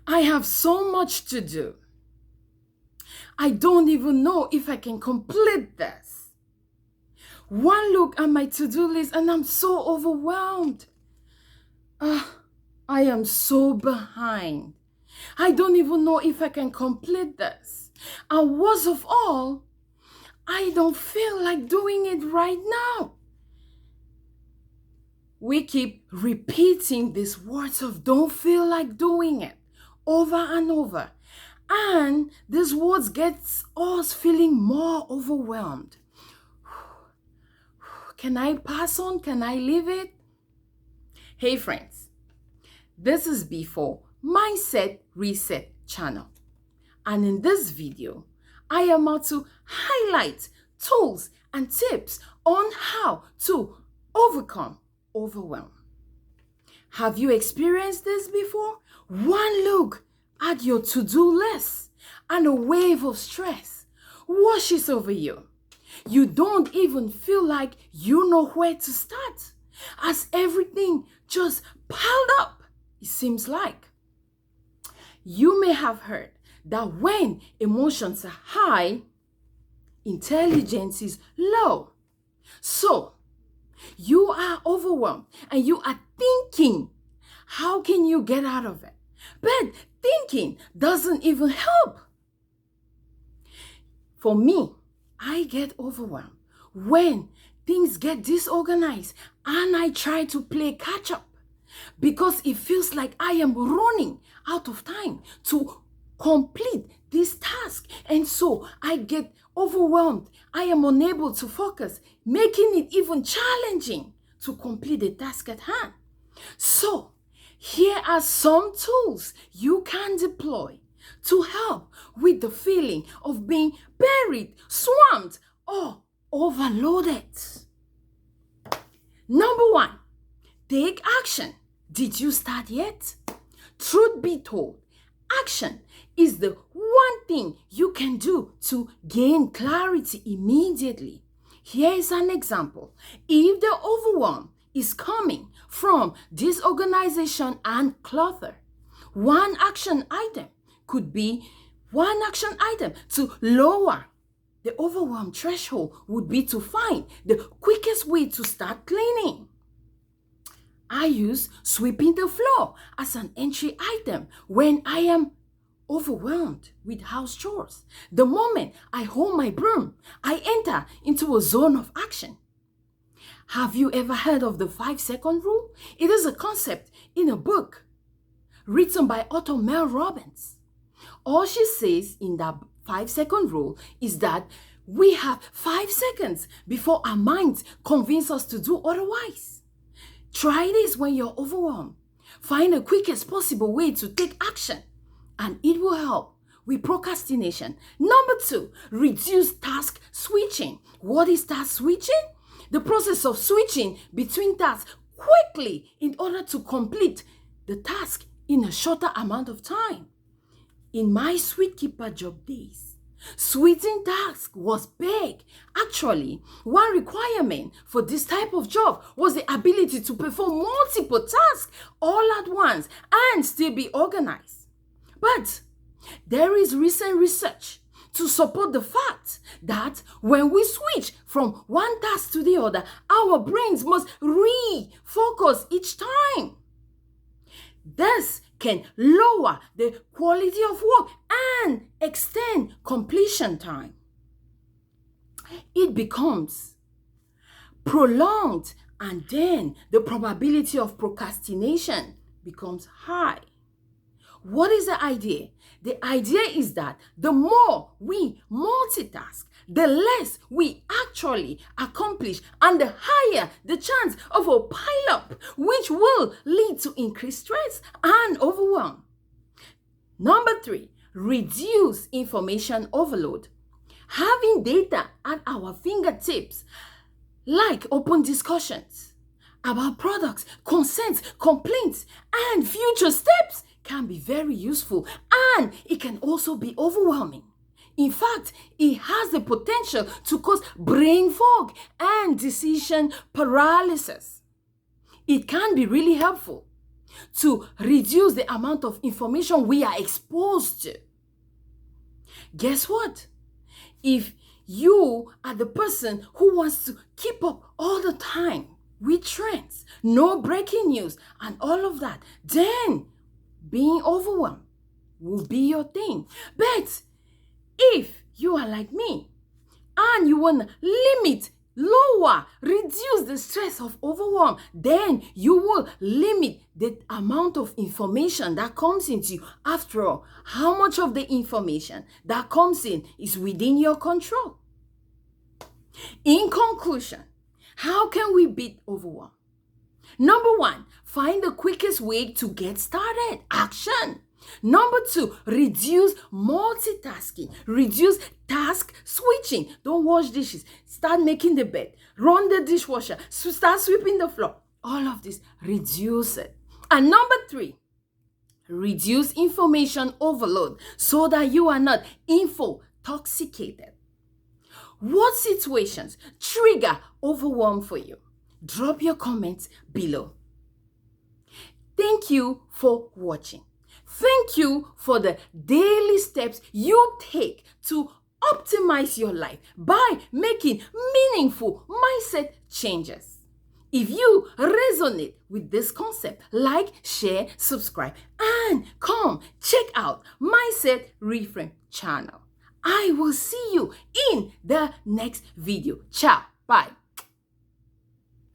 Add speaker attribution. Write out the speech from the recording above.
Speaker 1: I have so much to do. I don't even know if I can complete this. One look at my to-do list and I'm so overwhelmed. I am so behind. I don't even know if I can complete this. And worst of all, I don't feel like doing it right now. We keep repeating these words of don't feel like doing it over and over. And these words gets us feeling more overwhelmed. Can I pass on? Can I leave it? Hey friends, this is Before Mindset Reset channel. And in this video, I am about to highlight tools and tips on how to overcome overwhelm. Have you experienced this before? One look at your to-do list and a wave of stress washes over you. You don't even feel like you know where to start, as everything just piled up, it seems like. You may have heard that when emotions are high, intelligence is low. So, you are overwhelmed and you are thinking, how can you get out of it? But thinking doesn't even help. For me, I get overwhelmed when things get disorganized and I try to play catch up because it feels like I am running out of time to complete this task. And so I get overwhelmed. I am unable to focus, making it even challenging to complete the task at hand. So here are some tools you can deploy to help with the feeling of being buried, swamped, or overloaded. Number one, take action. Did you start yet? Truth be told, action is the one thing you can do to gain clarity immediately. Here is an example. If the overwhelm is coming from disorganization and clutter, one action item to lower the overwhelm threshold would be to find the quickest way to start cleaning. I use sweeping the floor as an entry item when I am overwhelmed with house chores. The moment I hold my broom, I enter into a zone of action. Have you ever heard of the 5-second rule? It is a concept in a book written by author Mel Robbins. All she says in that 5-second rule is that we have 5 seconds before our minds convince us to do otherwise. Try this when you're overwhelmed. Find the quickest possible way to take action, and it will help with procrastination. Number 2, reduce task switching. What is task switching? The process of switching between tasks quickly in order to complete the task in a shorter amount of time. In my sweet keeper job days, switching tasks was big. Actually, one requirement for this type of job was the ability to perform multiple tasks all at once and still be organized. But there is recent research to support the fact that when we switch from one task to the other, our brains must refocus each time. This can lower the quality of work and extend completion time. It becomes prolonged, and then the probability of procrastination becomes high. What is the idea? The idea is that the more we multitask, the less we actually accomplish, and the higher the chance of a pile-up, which will lead to increased stress and overwhelm. Number 3, reduce information overload. Having data at our fingertips, like open discussions about products, consents, complaints, and future steps, can be very useful, and it can also be overwhelming. In fact, it has the potential to cause brain fog and decision paralysis. It can be really helpful. to reduce the amount of information we are exposed to. Guess what? If you are the person who wants to keep up all the time with trends, no breaking news, and all of that, then being overwhelmed will be your thing. But if you are like me and you want to limit, lower, reduce the stress of overwhelm, then you will limit the amount of information that comes into you. After all, how much of the information that comes in is within your control? In conclusion, how can we beat overwhelm? Number one, find the quickest way to get started. Action. Number two, reduce multitasking. Reduce task switching. Don't wash dishes. Start making the bed. Run the dishwasher. Start sweeping the floor. All of this, reduce it. And number three, reduce information overload so that you are not infotoxicated. What situations trigger overwhelm for you? Drop your comments below. Thank you for watching. Thank you for the daily steps you take to optimize your life by making meaningful mindset changes. If you resonate with this concept, like, share, subscribe, and come check out Mindset Reframe channel. I will see you in the next video. Ciao. Bye.